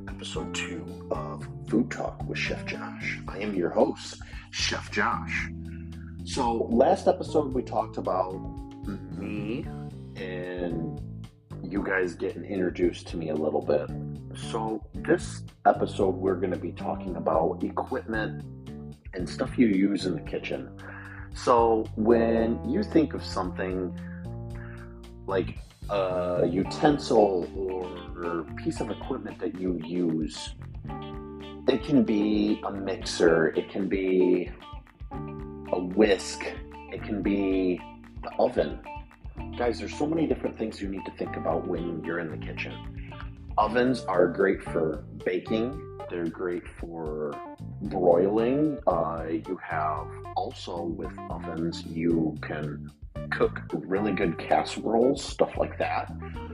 episode 2 of Food Talk with Chef Josh. I am your host, Chef Josh. So, last episode we talked about me and you guys getting introduced to me a little bit. So, this episode we're going to be talking about equipment and stuff you use in the kitchen. So, when you think of something like a utensil or piece of equipment that you use, it can be a mixer, it can be a whisk, it can be the oven. Guys, there's so many different things you need to think about when you're in the kitchen. Ovens are great for baking, they're great for broiling. You have also with ovens, you can cook really good casseroles, stuff like that.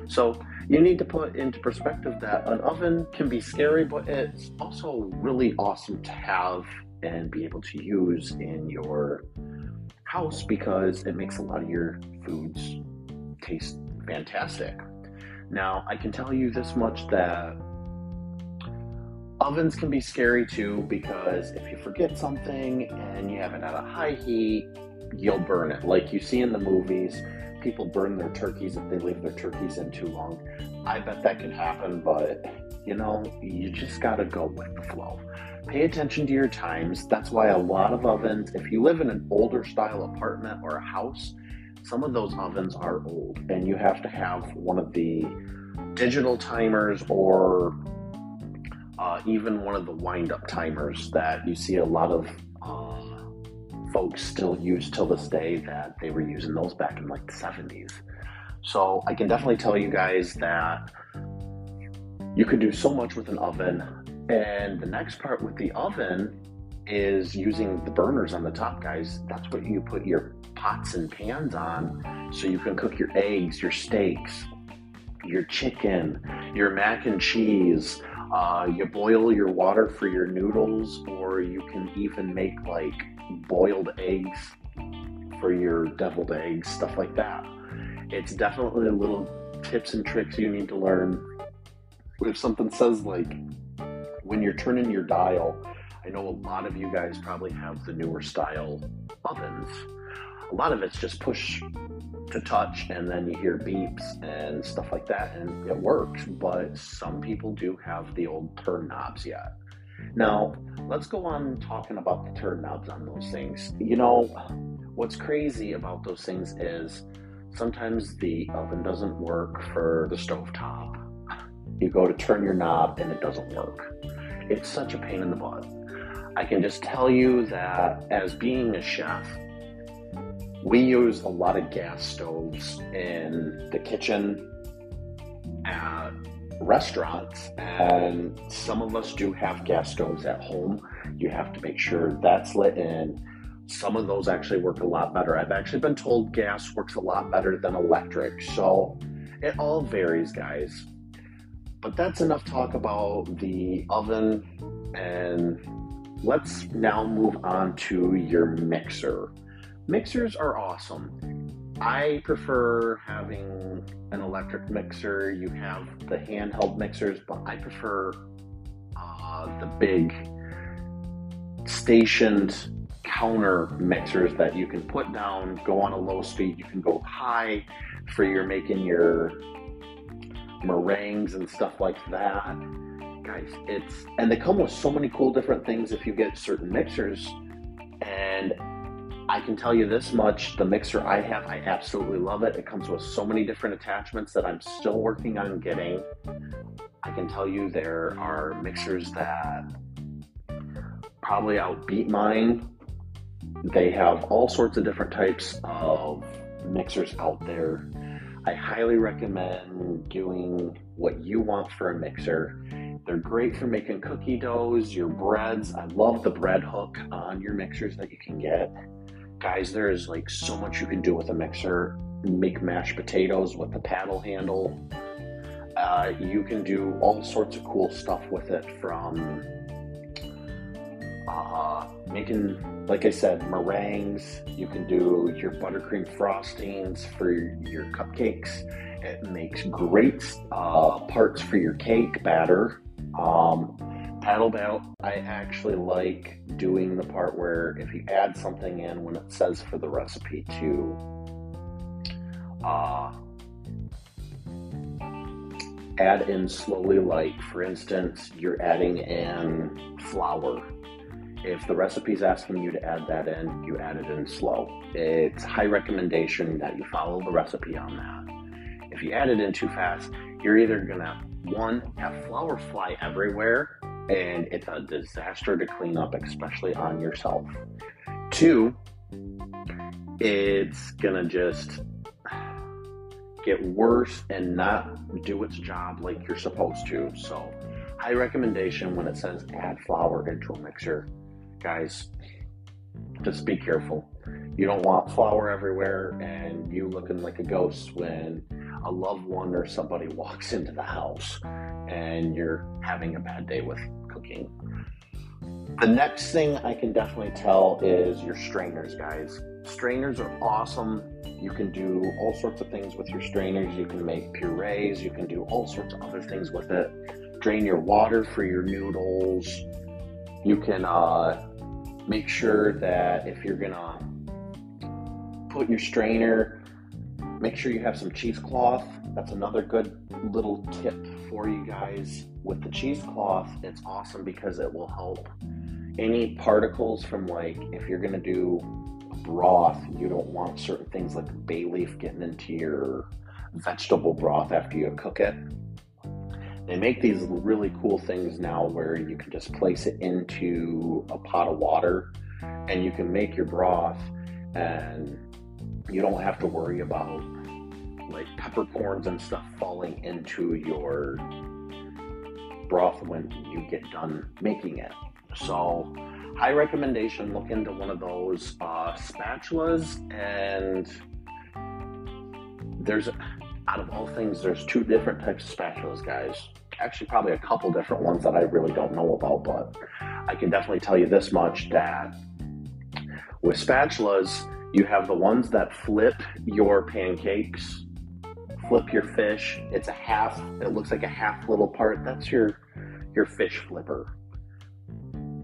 So you need to put into perspective that an oven can be scary, but it's also really awesome to have and be able to use in your house because it makes a lot of your foods taste fantastic. Now, I can tell you this much, that ovens can be scary too, because if you forget something and you have it at a high heat, you'll burn it. Like you see in the movies, people burn their turkeys if they leave their turkeys in too long. I bet that can happen, but you just gotta go with the flow. Pay attention to your times. That's why a lot of ovens, if you live in an older style apartment or a house, some of those ovens are old and you have to have one of the digital timers or even one of the wind-up timers that you see a lot of folks still use till this day, that they were using those back in like the 70s. So I can definitely tell you guys that you could do so much with an oven. And the next part with the oven is using the burners on the top, guys. That's what you put your pots and pans on, so you can cook your eggs, your steaks, your chicken, your mac and cheese. You boil your water for your noodles, or you can even make like boiled eggs for your deviled eggs, stuff like that. It's definitely little tips and tricks you need to learn. If something says like when you're turning your dial, I know a lot of you guys probably have the newer style ovens. A lot of it's just push to touch and then you hear beeps and stuff like that and it works, but some people do have the old turn knobs yet. Now, let's go on talking about the turn knobs on those things. What's crazy about those things is sometimes the oven doesn't work for the stovetop. You go to turn your knob and it doesn't work. It's such a pain in the butt. I can just tell you that as being a chef, we use a lot of gas stoves in the kitchen at restaurants, and some of us do have gas stoves at home. You have to make sure that's lit in. Some of those actually work a lot better. I've actually been told gas works a lot better than electric, so it all varies, guys. But that's enough talk about the oven, and let's now move on to your mixer. Mixers are awesome. I prefer having an electric mixer. You have the handheld mixers, but I prefer the big stationed counter mixers that you can put down, go on a low speed. You can go high for your making your meringues and stuff like that. Guys, and they come with so many cool different things if you get certain mixers. And I can tell you this much, the mixer I have, I absolutely love it. It comes with so many different attachments that I'm still working on getting. I can tell you there are mixers that probably outbeat mine. They have all sorts of different types of mixers out there. I highly recommend doing what you want for a mixer. They're great for making cookie doughs, your breads. I love the bread hook on your mixers that you can get. Guys, there is like so much you can do with a mixer. Make mashed potatoes with the paddle handle. You can do all sorts of cool stuff with it, from making, like I said, meringues. You can do your buttercream frostings for your cupcakes. It makes great parts for your cake batter. Paddle bout, I actually like doing the part where if you add something in when it says for the recipe to uh, add in slowly, like for instance, you're adding in flour. If the recipe's asking you to add that in, you add it in slow. It's high recommendation that you follow the recipe on that. If you add it in too fast, you're either gonna, one, have flour fly everywhere, and it's a disaster to clean up, especially on yourself. Two, it's gonna just get worse and not do its job like you're supposed to. So, high recommendation when it says add flour into a mixer. Guys, just be careful. You don't want flour everywhere and you looking like a ghost when a loved one or somebody walks into the house and you're having a bad day with cooking. The next thing I can definitely tell is your strainers, guys. Strainers are awesome. You can do all sorts of things with your strainers. You can make purees. You can do all sorts of other things with it. Drain your water for your noodles. You can make sure that if you're gonna put your strainer, make sure you have some cheesecloth. That's another good little tip for you guys. With the cheesecloth, it's awesome because it will help any particles from, like, if you're gonna do a broth, you don't want certain things like bay leaf getting into your vegetable broth after you cook it. They make these really cool things now where you can just place it into a pot of water and you can make your broth, and you don't have to worry about like peppercorns and stuff falling into your broth when you get done making it. So, high recommendation, look into one of those spatulas. And out of all things, there's two different types of spatulas, guys. Actually, probably a couple different ones that I really don't know about, but I can definitely tell you this much, that with spatulas, you have the ones that flip your pancakes, flip your fish. It looks like a half little part. That's your fish flipper.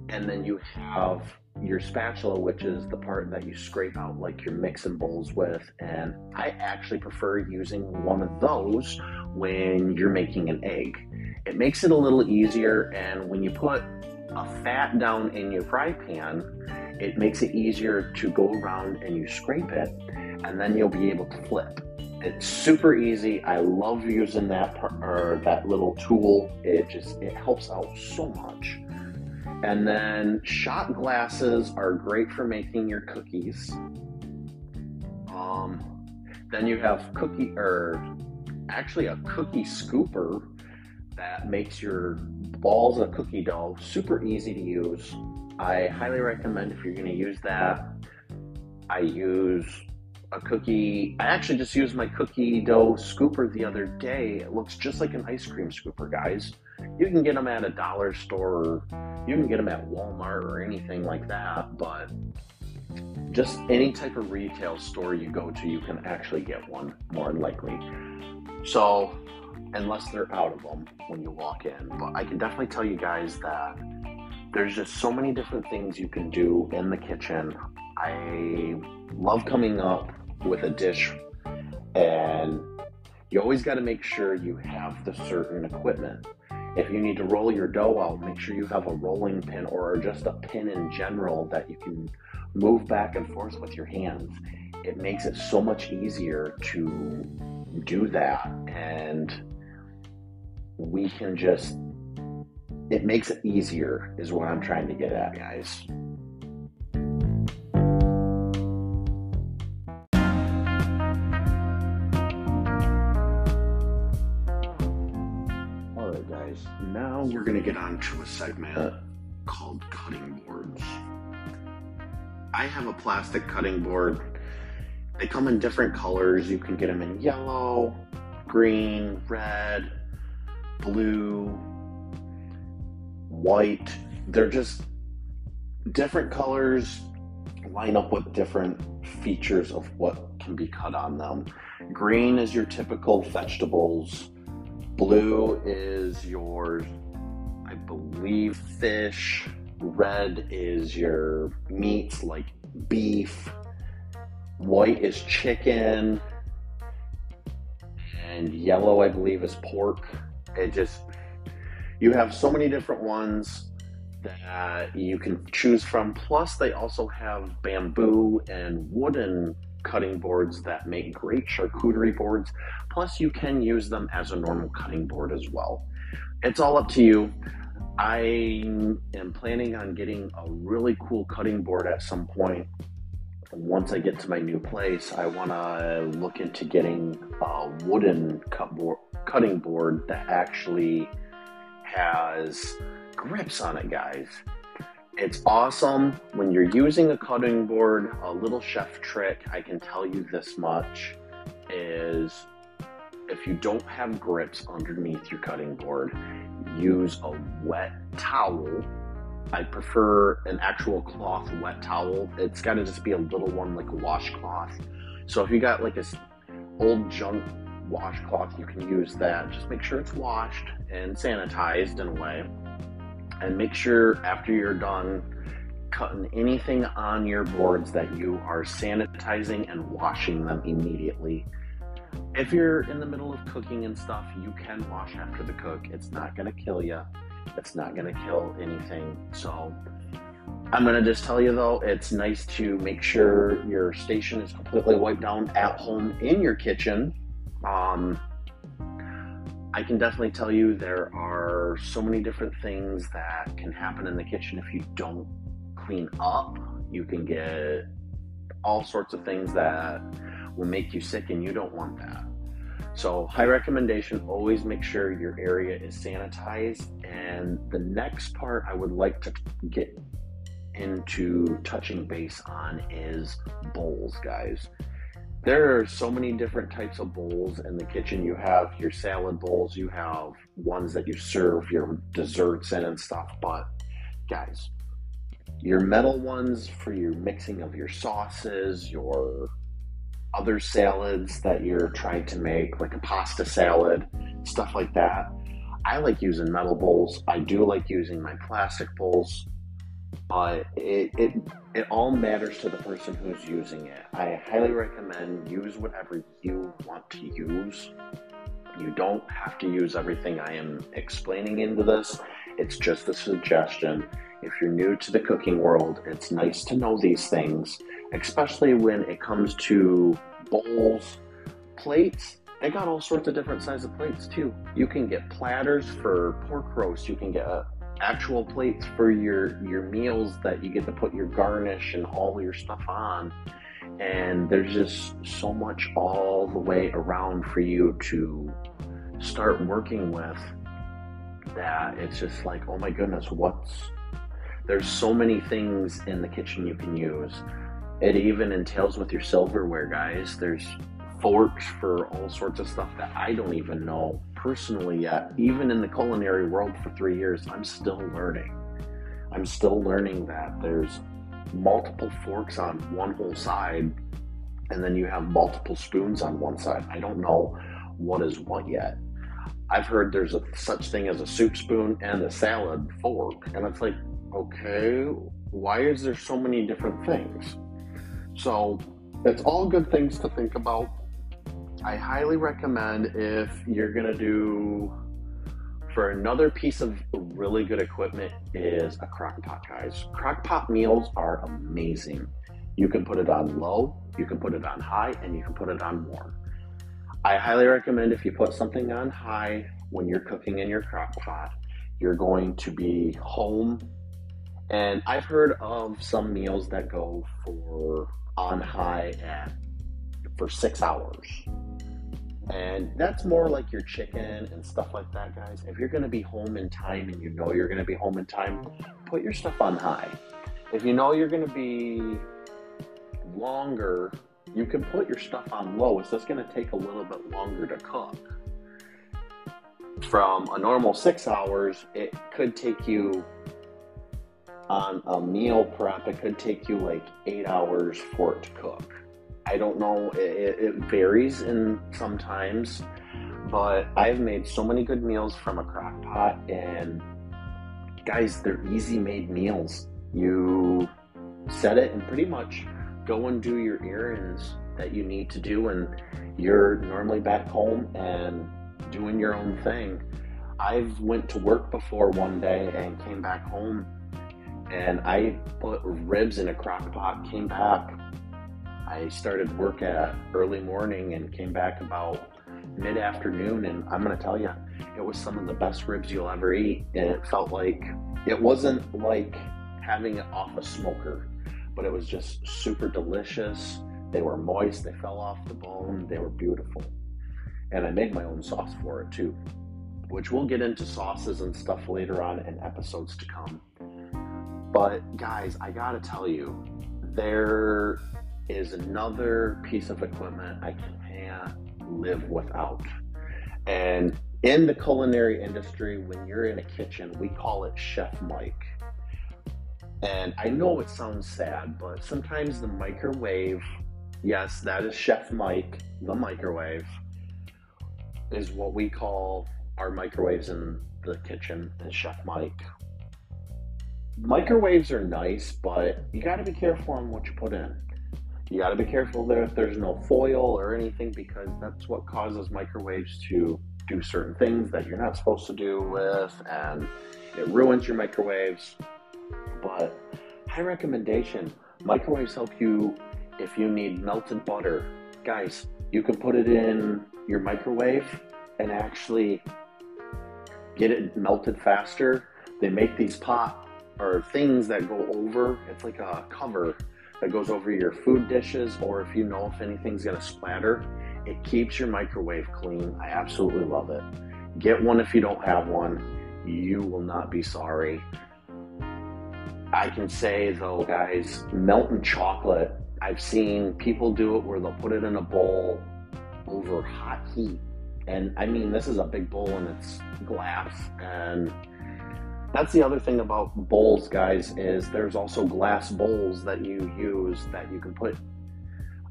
And then you have your spatula, which is the part that you scrape out like your mixing bowls with. And I actually prefer using one of those when you're making an egg. It makes it a little easier, and when you put a fat down in your fry pan, it makes it easier to go around and you scrape it, and then you'll be able to flip. It's super easy. I love using that little tool. It helps out so much. And then shot glasses are great for making your cookies. Then you have a cookie scooper that makes your balls of cookie dough super easy to use. I highly recommend if you're going to use that. I actually just used my cookie dough scooper the other day. It looks just like an ice cream scooper, guys. You can get them at a dollar store, or you can get them at Walmart or anything like that, but just any type of retail store you go to, you can actually get one, more than likely. So, unless they're out of them when you walk in. But I can definitely tell you guys that there's just so many different things you can do in the kitchen. I love coming up with a dish, and you always got to make sure you have the certain equipment. If you need to roll your dough out, make sure you have a rolling pin or just a pin in general that you can move back and forth with your hands. It makes it so much easier to do that, and it makes it easier is what I'm trying to get at, guys. Alright guys, now we're going to get on to a segment called cutting boards. I have a plastic cutting board. They come in different colors. You can get them in yellow, green, red, blue, white. They're just different colors, line up with different features of what can be cut on them. Green is your typical vegetables. Blue is your I believe fish. Red is your meats like beef. White is chicken. And yellow, I believe, is pork. You have so many different ones that you can choose from. Plus, they also have bamboo and wooden cutting boards that make great charcuterie boards. Plus, you can use them as a normal cutting board as well. It's all up to you. I am planning on getting a really cool cutting board at some point. Once I get to my new place, I want to look into getting a wooden cutting board that actually has grips on it, guys. It's awesome. When you're using a cutting board, a little chef trick, I can tell you this much, is if you don't have grips underneath your cutting board, use a wet towel. I prefer an actual cloth wet towel. It's got to just be a little one, like a washcloth. So if you got like this old junk washcloth, you can use that. Just make sure it's washed and sanitized in a way. And make sure after you're done cutting anything on your boards that you are sanitizing and washing them immediately. If you're in the middle of cooking and stuff, you can wash after the cook. It's not going to kill you. It's not going to kill anything. So I'm going to just tell you, though, it's nice to make sure your station is completely wiped down at home in your kitchen. I can definitely tell you there are so many different things that can happen in the kitchen if you don't clean up. You can get all sorts of things that will make you sick, and you don't want that. So high recommendation, always make sure your area is sanitized. And the next part I would like to get into touching base on is bowls, guys. There are so many different types of bowls in the kitchen. You have your salad bowls, you have ones that you serve your desserts in and stuff, but guys, your metal ones for your mixing of your sauces, your other salads that you're trying to make, like a pasta salad, stuff like that. I like using metal bowls. I do like using my plastic bowls, but it all matters to the person who's using it. I highly recommend use whatever you want to use. You don't have to use everything I am explaining into this. It's just a suggestion. If you're new to the cooking world, it's nice to know these things, especially when it comes to bowls, plates. They got all sorts of different sizes of plates too. You can get platters for pork roast. You can get actual plates for your meals that you get to put your garnish and all your stuff on. And there's just so much all the way around for you to start working with that it's just like, oh my goodness, there's so many things in the kitchen you can use. It even entails with your silverware, guys. There's forks for all sorts of stuff that I don't even know personally yet. Even in the culinary world for 3 years, I'm still learning. I'm still learning that there's multiple forks on one whole side, and then you have multiple spoons on one side. I don't know what is what yet. I've heard there's a such thing as a soup spoon and a salad fork, and it's like, okay, why is there so many different things? So it's all good things to think about. I highly recommend, if you're gonna do, for another piece of really good equipment is a crock pot, guys. Crock pot meals are amazing. You can put it on low, you can put it on high, and you can put it on more. I highly recommend if you put something on high when you're cooking in your crock pot, you're going to be home. And I've heard of some meals that go for on high for 6 hours. And that's more like your chicken and stuff like that, guys. If you're going to be home in time and you know you're going to be home in time, put your stuff on high. If you know you're going to be longer, you can put your stuff on low. It's just going to take a little bit longer to cook. From a normal 6 hours, it could take you, on a meal prep, it could take you like 8 hours for it to cook. I don't know, it varies in sometimes, but I've made so many good meals from a crock pot, and Guys, they're easy made meals. You set it and pretty much go and do your errands that you need to do, and you're normally back home and doing your own thing. I've went to work before one day and came back home, and I put ribs in a crock pot, came back. I started work at early morning and came back about mid-afternoon, and I'm going to tell you, it was some of the best ribs you'll ever eat. And it felt like, it wasn't like having it off a smoker, but it was just super delicious. They were moist, they fell off the bone, they were beautiful. And I made my own sauce for it too, which we'll get into sauces and stuff later on in episodes to come. But guys, I gotta tell you, there is another piece of equipment I can't live without. And in the culinary industry, when you're in a kitchen, we call it Chef Mike. And I know it sounds sad, but sometimes the microwave, yes, that is Chef Mike, the microwave, is what we call our microwaves in the kitchen, is Chef Mike. Microwaves are nice, but you got to be careful on what you put in. You got to be careful there if there's no foil or anything, because that's what causes microwaves to do certain things that you're not supposed to do with, and it ruins your microwaves. But high recommendation, microwaves help you if you need melted butter. Guys, you can put it in your microwave and actually get it melted faster. They make these pot or things that go over, it's like a cover that goes over your food dishes, or if you know if anything's gonna splatter, it keeps your microwave clean. I absolutely love it. Get one if you don't have one. You will not be sorry. I can say though, guys, melting chocolate, I've seen people do it where they'll put it in a bowl over hot heat. And I mean, this is a big bowl and it's glass. And that's the other thing about bowls, guys, is there's also glass bowls that you use that you can put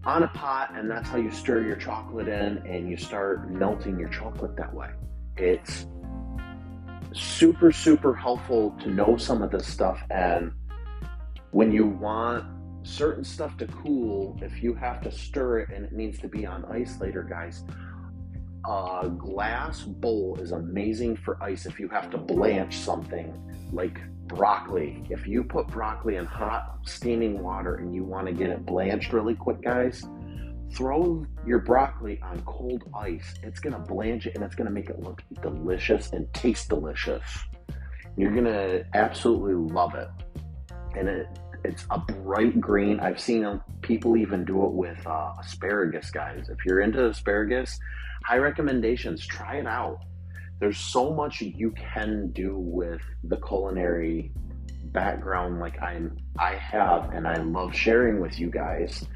on a pot, and that's how you stir your chocolate in and you start melting your chocolate that way. It's super, super helpful to know some of this stuff. And when you want certain stuff to cool, if you have to stir it and it needs to be on ice later, guys, a glass bowl is amazing for ice. If you have to blanch something like broccoli, if you put broccoli in hot steaming water and you want to get it blanched really quick, guys, throw your broccoli on cold ice. It's going to blanch it and it's going to make it look delicious and taste delicious. You're going to absolutely love it. And it's a bright green. I've seen people even do it with asparagus, guys. If you're into asparagus, high recommendations. Try it out. There's so much you can do with the culinary background like I have, and I love sharing with you guys.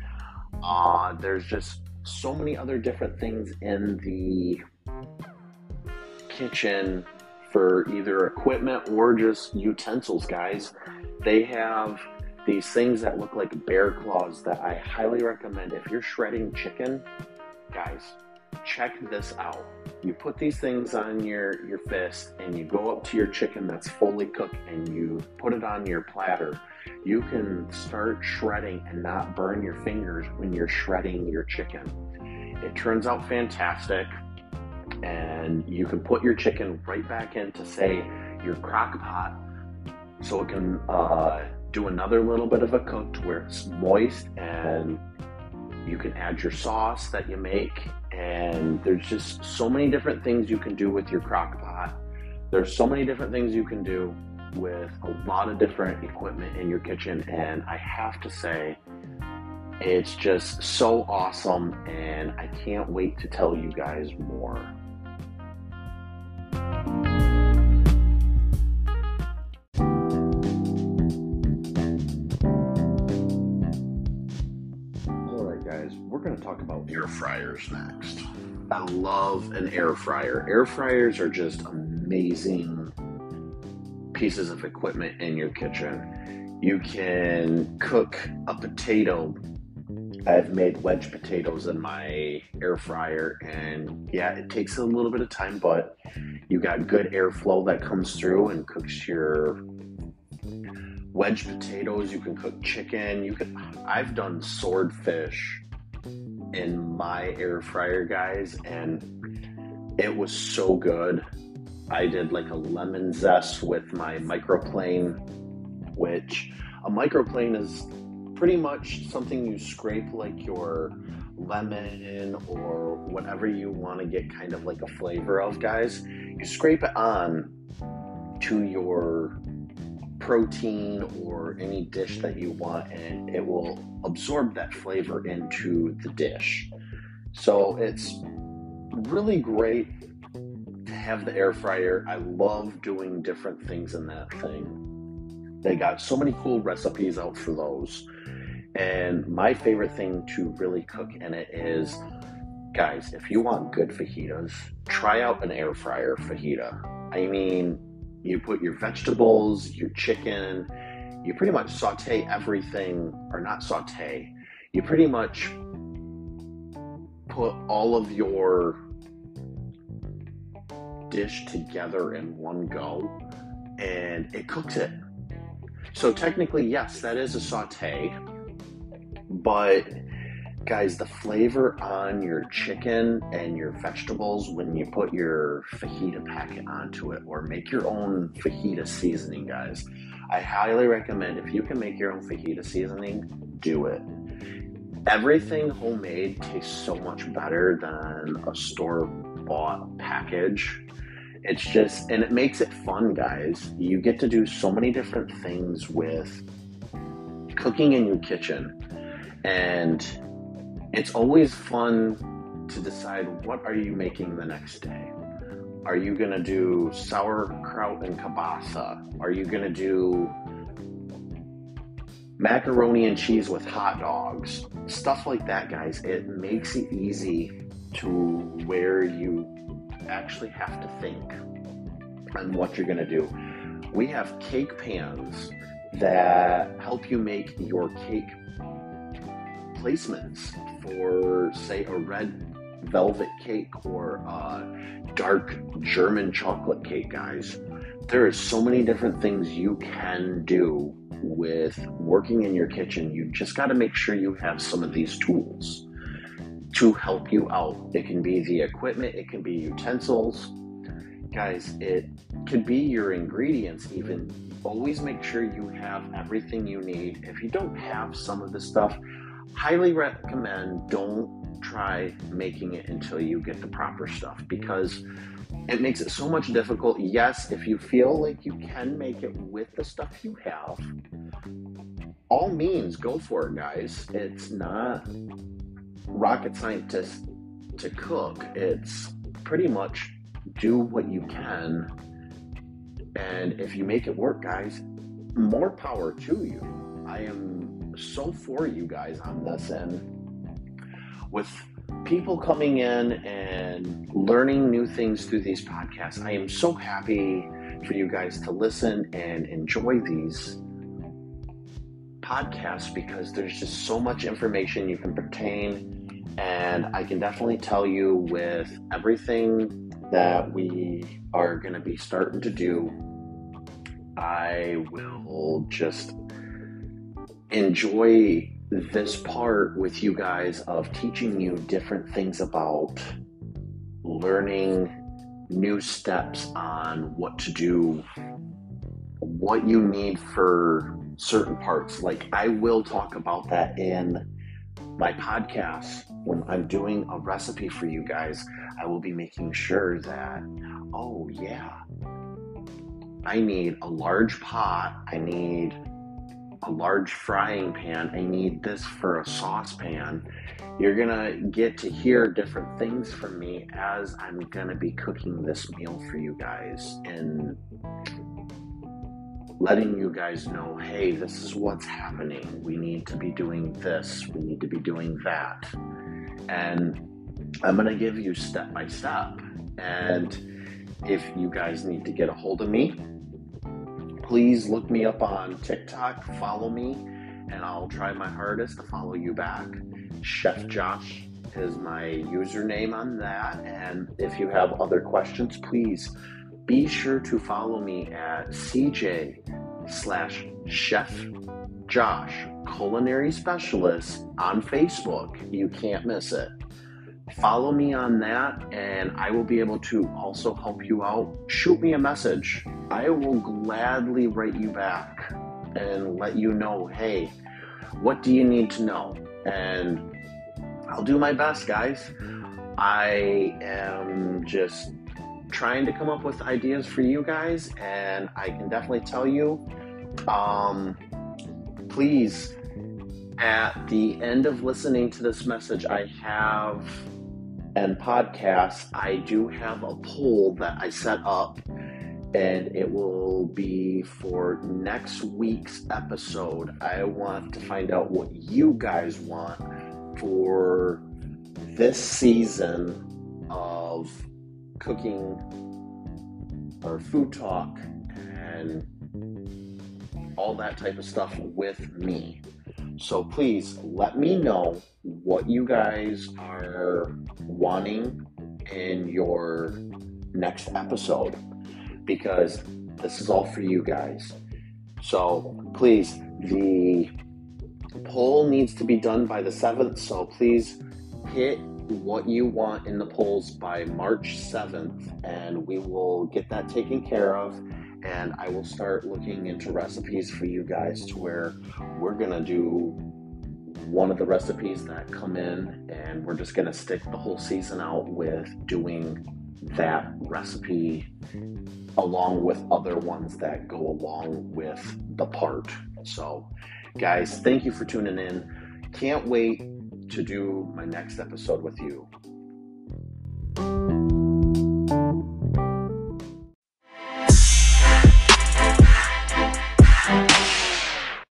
There's just so many other different things in the kitchen for either equipment or just utensils, guys. They have these things that look like bear claws that I highly recommend. If you're shredding chicken, guys, check this out. You put these things on your fist and you go up to your chicken that's fully cooked and you put it on your platter. You can start shredding and not burn your fingers when you're shredding your chicken. It turns out fantastic, and you can put your chicken right back into, say, your crock pot, so it can do another little bit of a cook to where it's moist, and you can add your sauce that you make. And there's just so many different things you can do with your crock pot. There's so many different things you can do with a lot of different equipment in your kitchen, and I have to say, it's just so awesome, and I can't wait to tell you guys more. Alright guys, we're going to talk about air fryers next. I love an air fryer. Air fryers are just amazing pieces of equipment in your kitchen. You can cook a potato I've made wedge potatoes in my air fryer, and yeah, it takes a little bit of time, but you got good airflow that comes through and cooks your wedge potatoes. You can cook chicken. I've done swordfish in my air fryer, guys, and it was so good. I did like a lemon zest with my microplane, which a microplane is pretty much something you scrape like your lemon or whatever you want to get kind of like a flavor of, guys. You scrape it on to your protein or any dish that you want, and it will absorb that flavor into the dish. So it's really great to have the air fryer. I love doing different things in that thing. They got so many cool recipes out for those. And my favorite thing to really cook in it is, guys, if you want good fajitas, try out an air fryer fajita. I mean, you put your vegetables, your chicken, you pretty much saute everything, or not saute, you pretty much put all of your dish together in one go, and it cooks it. So technically, yes, that is a saute, but guys, the flavor on your chicken and your vegetables when you put your fajita packet onto it, or make your own fajita seasoning, guys. I highly recommend, if you can make your own fajita seasoning, do it. Everything homemade tastes so much better than a store-bought package. It's just, and it makes it fun, guys. You get to do so many different things with cooking in your kitchen, and it's always fun to decide, what are you making the next day? Are you going to do sauerkraut and kielbasa? Are you going to do macaroni and cheese with hot dogs? Stuff like that, guys. It makes it easy to where you actually have to think on what you're going to do. We have cake pans that help you make your cake placements for, say, a red velvet cake or a dark German chocolate cake, guys. There are so many different things you can do with working in your kitchen. You've just got to make sure you have some of these tools to help you out. It can be the equipment, it can be utensils. Guys, it could be your ingredients even. Always make sure you have everything you need. If you don't have some of this stuff, highly recommend don't try making it until you get the proper stuff, because it makes it so much difficult. Yes, if you feel like you can make it with the stuff you have, all means, go for it, guys. It's not rocket scientist to cook. It's pretty much do what you can, and if you make it work, guys, more power to you. I am so for you guys on this, and with people coming in and learning new things through these podcasts, I am so happy for you guys to listen and enjoy these podcasts, because there's just so much information you can retain. And I can definitely tell you, with everything that we are going to be starting to do, I will just enjoy this part with you guys of teaching you different things about learning new steps on what to do, what you need for certain parts. Like, I will talk about that in my podcast. When I'm doing a recipe for you guys, I will be making sure that, oh yeah, I need a large pot, I need a large frying pan, I need this for a saucepan. You're gonna get to hear different things from me as I'm gonna be cooking this meal for you guys, and letting you guys know, hey, this is what's happening. We need to be doing this, we need to be doing that. And I'm gonna give you step by step. And if you guys need to get a hold of me, please look me up on TikTok, follow me, and I'll try my hardest to follow you back. Chef Josh is my username on that, and if you have other questions, please be sure to follow me at CJ/Chef Josh Culinary Specialist on Facebook. You can't miss it. Follow me on that, and I will be able to also help you out. Shoot me a message. I will gladly write you back and let you know, hey, what do you need to know? And I'll do my best, guys. I am just trying to come up with ideas for you guys, and I can definitely tell you, please, at the end of listening to this message, and podcast, I do have a poll that I set up, and it will be for next week's episode. I want to find out what you guys want for this season of cooking or food talk and all that type of stuff with me. So please let me know what you guys are wanting in your next episode, because this is all for you guys. So please, the poll needs to be done by the 7th, so please hit what you want in the polls by March 7th, and we will get that taken care of, and I will start looking into recipes for you guys to where we're going to do one of the recipes that come in, and we're just going to stick the whole season out with doing that recipe along with other ones that go along with the part. So, guys, thank you for tuning in. Can't wait to do my next episode with you.